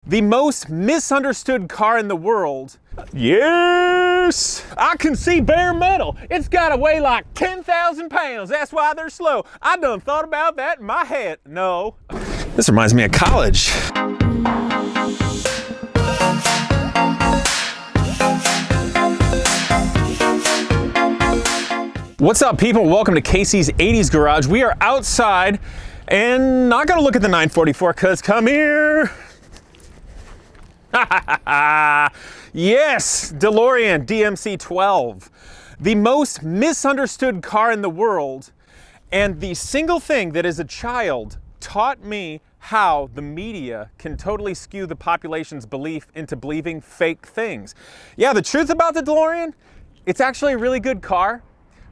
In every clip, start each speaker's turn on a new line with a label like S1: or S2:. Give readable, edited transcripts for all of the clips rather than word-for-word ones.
S1: The most misunderstood car in the world. Yes! I can see bare metal. It's gotta weigh like 10,000 pounds. That's why they're slow. I done thought about that in my head. No. This reminds me of college. What's up, people? Welcome to Casey's 80s Garage. We are outside and not gonna look at the 944 because come here. Yes, DeLorean DMC-12, the most misunderstood car in the world, and the single thing that as a child taught me how the media can totally skew the population's belief into believing fake things. Yeah, the truth about the DeLorean, it's actually a really good car.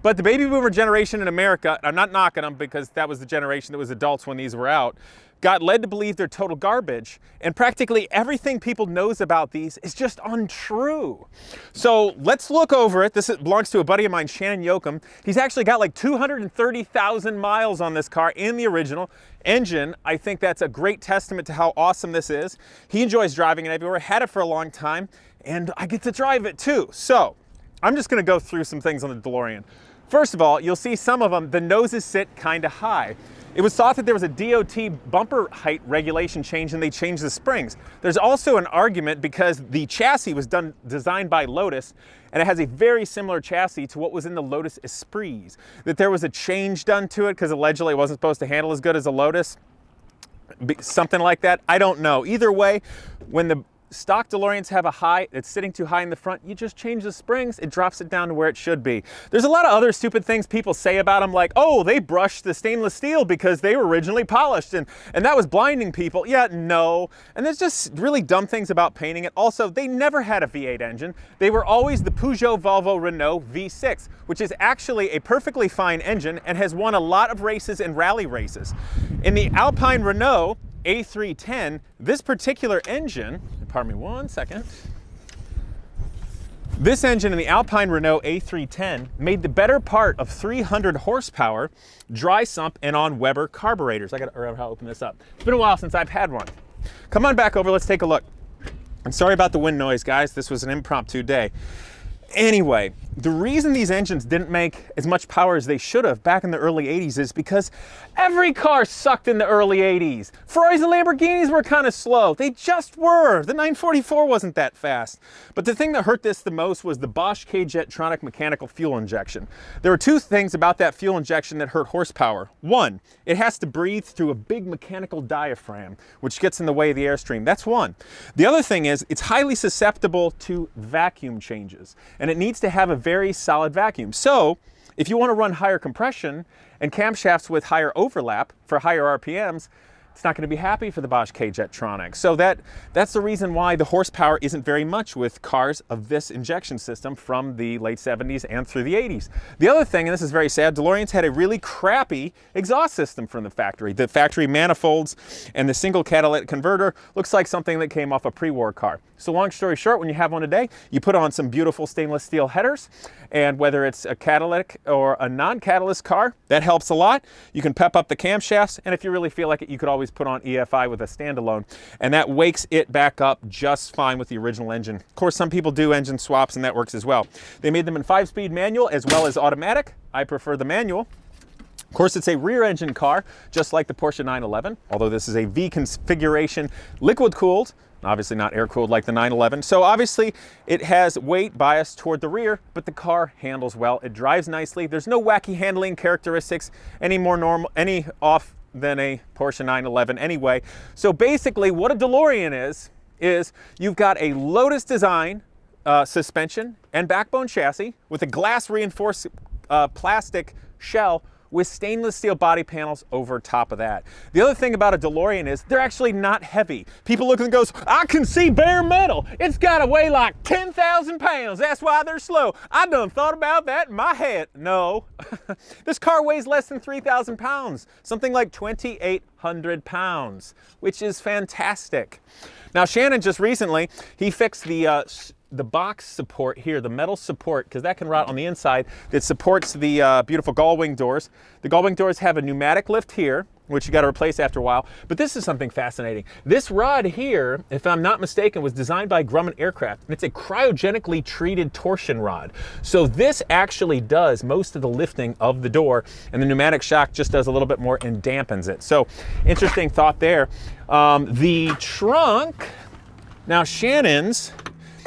S1: But the baby boomer generation in America, I'm not knocking them because that was the generation that was adults when these were out, got led to believe they're total garbage. And practically everything people knows about these is just untrue. So let's look over it. This belongs to a buddy of mine, Shannon Yoakum. He's actually got like 230,000 miles on this car in the original engine. I think that's a great testament to how awesome this is. He enjoys driving it everywhere, had it for a long time, and I get to drive it too. So I'm just gonna go through some things on the DeLorean. First of all, you'll see some of them, the noses sit kind of high. It was thought that there was a DOT bumper height regulation change and they changed the springs. There's also an argument because the chassis was designed by Lotus and it has a very similar chassis to what was in the Lotus Esprits. That there was a change done to it because allegedly it wasn't supposed to handle as good as a Lotus. Something like that, I don't know. Either way, when the stock DeLoreans have a high, it's sitting too high in the front, you just change the springs, it drops it down to where it should be. There's a lot of other stupid things people say about them, like, oh, they brushed the stainless steel because they were originally polished and that was blinding people. Yeah, no. And there's just really dumb things about painting it. Also, they never had a V8 engine. They were always the Peugeot, Volvo, Renault V6, which is actually a perfectly fine engine and has won a lot of races and rally races. In the Alpine Renault A310, this particular engine, pardon me one second. This engine in the Alpine Renault A310 made the better part of 300 horsepower, dry sump, and on Weber carburetors. I gotta remember how to open this up. It's been a while since I've had one. Come on back over, let's take a look. I'm sorry about the wind noise, guys. This was an impromptu day. Anyway, the reason these engines didn't make as much power as they should have back in the early 80s is because every car sucked in the early 80s. Ferraris and Lamborghinis were kind of slow. They just were. The 944 wasn't that fast. But the thing that hurt this the most was the Bosch K-Jetronic mechanical fuel injection. There were two things about that fuel injection that hurt horsepower. One, it has to breathe through a big mechanical diaphragm, which gets in the way of the airstream. That's one. The other thing is it's highly susceptible to vacuum changes, and it needs to have a very solid vacuum. So if you want to run higher compression and camshafts with higher overlap for higher RPMs, it's not going to be happy for the Bosch K-Jetronic. So that's the reason why the horsepower isn't very much with cars of this injection system from the late 70s and through the 80s. The other thing, and this is very sad, DeLoreans had a really crappy exhaust system from the factory. The factory manifolds and the single catalytic converter looks like something that came off a pre-war car. So long story short, when you have one today, you put on some beautiful stainless steel headers, and whether it's a catalytic or a non-catalyst car, that helps a lot. You can pep up the camshafts, and if you really feel like it, you could always put on EFI with a standalone, and that wakes it back up just fine with the original engine. Of course, some people do engine swaps, and that works as well. They made them in 5-speed manual as well as automatic. I prefer the manual. Of course, it's a rear engine car, just like the Porsche 911, although this is a V configuration, liquid cooled, obviously not air cooled like the 911. So obviously it has weight biased toward the rear, but the car handles well. It drives nicely. There's no wacky handling characteristics any off than a Porsche 911 anyway. So basically what a DeLorean is you've got a Lotus design suspension and backbone chassis with a glass reinforced plastic shell with stainless steel body panels over top of that. The other thing about a DeLorean is they're actually not heavy. People look and goes, I can see bare metal. It's gotta weigh like 10,000 pounds. That's why they're slow. I done thought about that in my head. No, this car weighs less than 3,000 pounds, something like 2,800 pounds, which is fantastic. Now, Shannon just recently, he fixed the box support here, the metal support, because that can rot on the inside, that supports the beautiful gull wing doors. The gull wing doors have a pneumatic lift here, which you got to replace after a while. But this is something fascinating. This rod here, if I'm not mistaken, was designed by Grumman Aircraft, and it's a cryogenically treated torsion rod. So this actually does most of the lifting of the door, and the pneumatic shock just does a little bit more and dampens it. So interesting thought there. The trunk, now Shannon's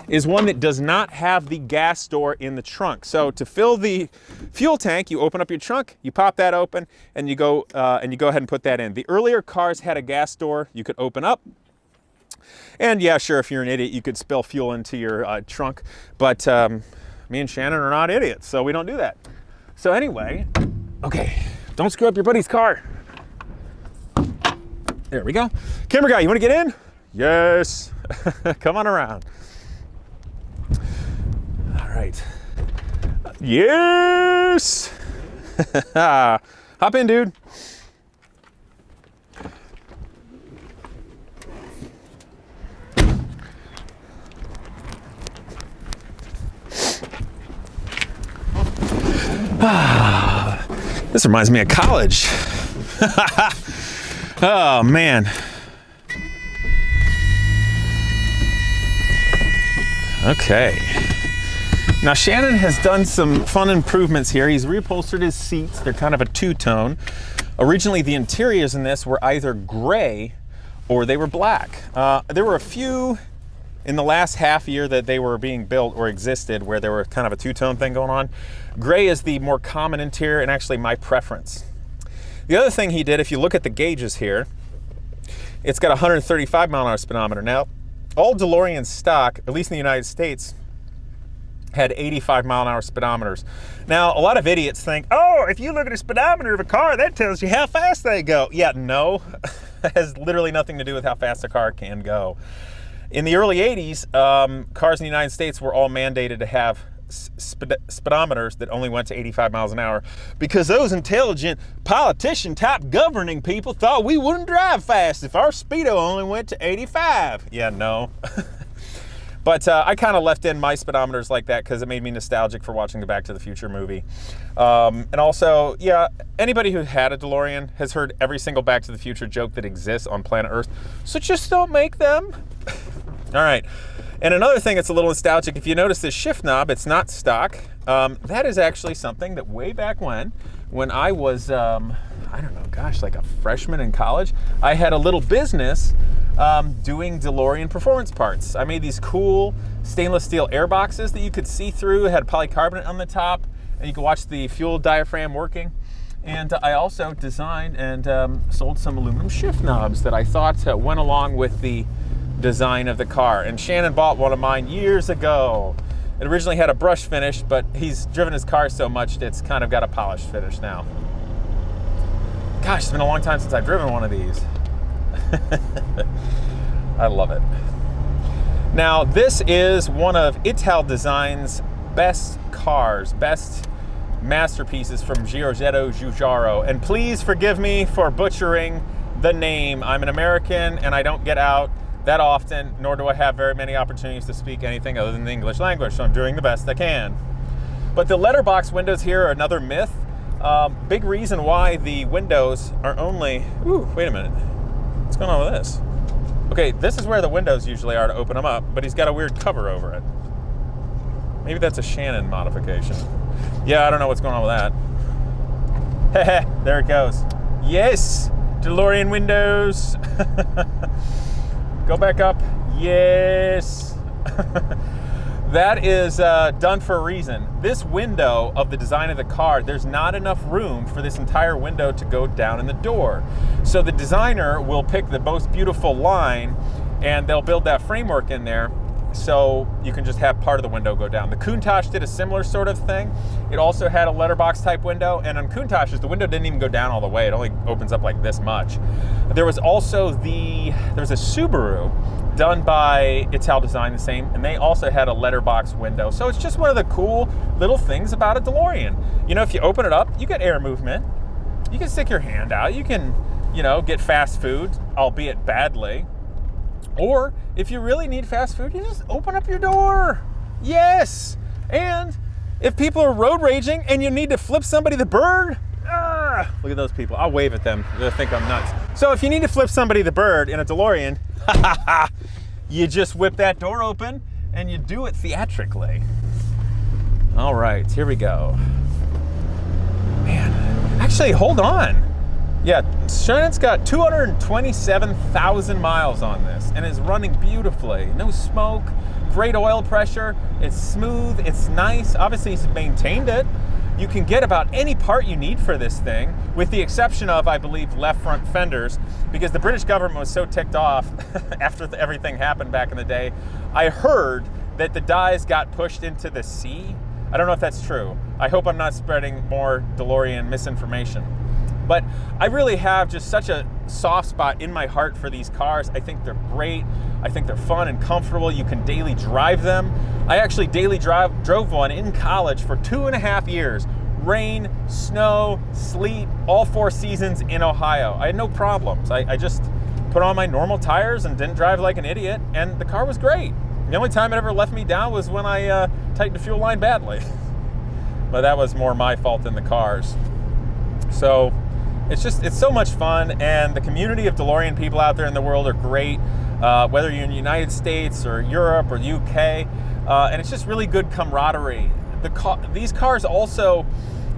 S1: is one that does not have the gas door in the trunk. So to fill the fuel tank, you open up your trunk, you pop that open, and you go ahead and put that in. The earlier cars had a gas door you could open up. And yeah, sure, if you're an idiot, you could spill fuel into your trunk. But me and Shannon are not idiots, so we don't do that. So anyway, okay, don't screw up your buddy's car. There we go. Camera guy, you wanna get in? Yes. Come on around. All right. Yes! Hop in, dude. This reminds me of college. Oh, man. Okay. Now Shannon has done some fun improvements here. He's reupholstered his seats. They're kind of a two-tone. Originally, the interiors in this were either gray or they were black. There were a few in the last half year that they were being built or existed where there were kind of a two-tone thing going on. Gray is the more common interior and actually my preference. The other thing he did, if you look at the gauges here, it's got a 135 mile an hour speedometer. Now, all DeLorean stock, at least in the United States, had 85 mile an hour speedometers. Now, a lot of idiots think, oh, if you look at a speedometer of a car, that tells you how fast they go. Yeah, no, it has literally nothing to do with how fast a car can go. In the early 80s, cars in the United States were all mandated to have speedometers that only went to 85 miles an hour because those intelligent politician type governing people thought we wouldn't drive fast if our speedo only went to 85. Yeah, no. But I kind of left in my speedometers like that because it made me nostalgic for watching the Back to the Future movie. And also, yeah, anybody who had a DeLorean has heard every single Back to the Future joke that exists on planet Earth. So just don't make them. All right. And another thing that's a little nostalgic, if you notice this shift knob, it's not stock. That is actually something that way back when I was, I don't know, gosh, like a freshman in college, I had a little business doing DeLorean performance parts. I made these cool stainless steel air boxes that you could see through. It had polycarbonate on the top, and you could watch the fuel diaphragm working. And I also designed and sold some aluminum shift knobs that I thought went along with the design of the car. And Shannon bought one of mine years ago. It originally had a brush finish, but he's driven his car so much that it's kind of got a polished finish now. Gosh, it's been a long time since I've driven one of these. I love it. Now, this is one of Ital Design's best cars, best masterpieces from Giorgetto Giugiaro. And please forgive me for butchering the name. I'm an American and I don't get out that often, nor do I have very many opportunities to speak anything other than the English language, so I'm doing the best I can. But the letterbox windows here are another myth. Big reason why the windows are only, ooh, wait a minute. What's going on with this? Okay, this is where the windows usually are to open them up, but he's got a weird cover over it. Maybe that's a Shannon modification. Yeah, I don't know what's going on with that. Heh, there it goes. Yes, DeLorean windows. Go back up. Yes. That is done for a reason. This window of the design of the car, there's not enough room for this entire window to go down in the door. So the designer will pick the most beautiful line and they'll build that framework in there so you can just have part of the window go down. The Countach did a similar sort of thing. It also had a letterbox type window, and on Countach's, the window didn't even go down all the way. It only opens up like this much. There was also there's a Subaru done by Ital Design, the same, and they also had a letterbox window. So it's just one of the cool little things about a DeLorean. You know, if you open it up, you get air movement. You can stick your hand out. You can, you know, get fast food, albeit badly. Or if you really need fast food, you just open up your door. Yes. And if people are road raging and you need to flip somebody the bird, Look at those people. I'll wave at them. They'll think I'm nuts. So if you need to flip somebody the bird in a DeLorean, you just whip that door open and you do it theatrically. All right, here we go. Man, actually, hold on. Yeah, Shannon's got 227,000 miles on this and is running beautifully. No smoke, great oil pressure, it's smooth, it's nice. Obviously, he's maintained it. You can get about any part you need for this thing, with the exception of, I believe, left front fenders, because the British government was so ticked off after everything happened back in the day. I heard that the dies got pushed into the sea. I don't know if that's true. I hope I'm not spreading more DeLorean misinformation. But I really have just such a soft spot in my heart for these cars. I think they're great. I think they're fun and comfortable. You can daily drive them. I actually daily drove one in college for 2.5 years. Rain, snow, sleet, all 4 seasons in Ohio. I had no problems. I just put on my normal tires and didn't drive like an idiot, and the car was great. The only time it ever left me down was when I tightened the fuel line badly. But that was more my fault than the car's. So it's so much fun, and the community of DeLorean people out there in the world are great, whether you're in the United States or Europe or the UK, and it's just really good camaraderie. These cars also,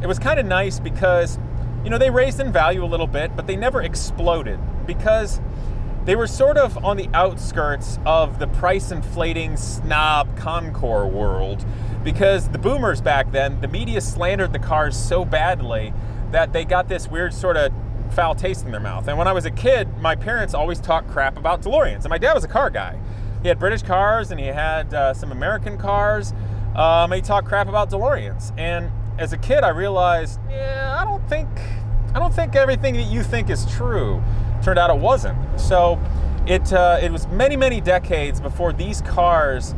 S1: it was kind of nice because, you know, they raised in value a little bit, but they never exploded because they were sort of on the outskirts of the price inflating snob Concours world, because the boomers back then, the media slandered the cars so badly that they got this weird sort of foul taste in their mouth. And when I was a kid, my parents always talked crap about DeLoreans. And my dad was a car guy. He had British cars and he had some American cars. He talked crap about DeLoreans. And as a kid, I realized, yeah, I don't think everything that you think is true. Turned out it wasn't. So it was many, many decades before these cars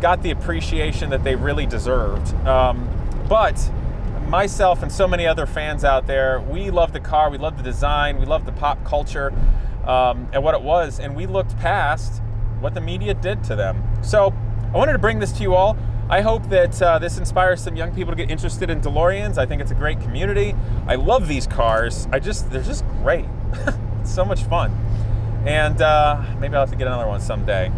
S1: got the appreciation that they really deserved. But myself and so many other fans out there, we love the car, we love the design, we love the pop culture and what it was, and we looked past what the media did to them. So I wanted to bring this to you all. I hope that this inspires some young people to get interested in DeLoreans. I think it's a great community. I love these cars. They're just great. It's so much fun. And maybe I'll have to get another one someday.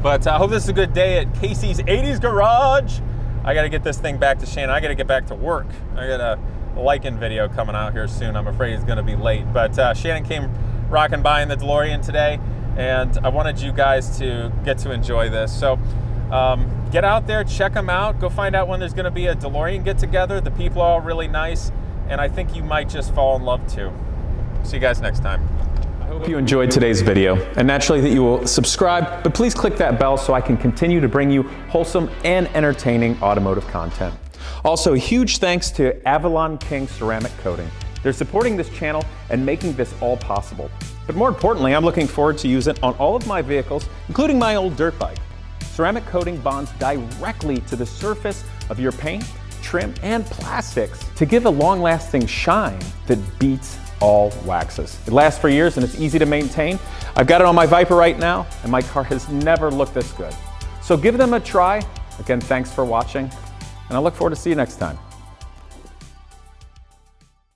S1: But I hope this is a good day at Casey's 80s Garage. I got to get this thing back to Shannon. I got to get back to work. I got a Lycan video coming out here soon. I'm afraid it's going to be late. But Shannon came rocking by in the DeLorean today, and I wanted you guys to get to enjoy this. So get out there, check them out. Go find out when there's going to be a DeLorean get-together. The people are all really nice, and I think you might just fall in love too. See you guys next time. I hope you enjoyed today's video, and naturally that you will subscribe, but please click that bell so I can continue to bring you wholesome and entertaining automotive content. Also, a huge thanks to Avalon King ceramic coating. They're supporting this channel and making this all possible. But more importantly, I'm looking forward to using it on all of my vehicles, including my old dirt bike. Ceramic coating bonds directly to the surface of your paint, trim, and plastics to give a long-lasting shine that beats all waxes. It lasts for years and it's easy to maintain. I've got it on my Viper right now, and my car has never looked this good. So give them a try. Again, thanks for watching, and I look forward to see you next time.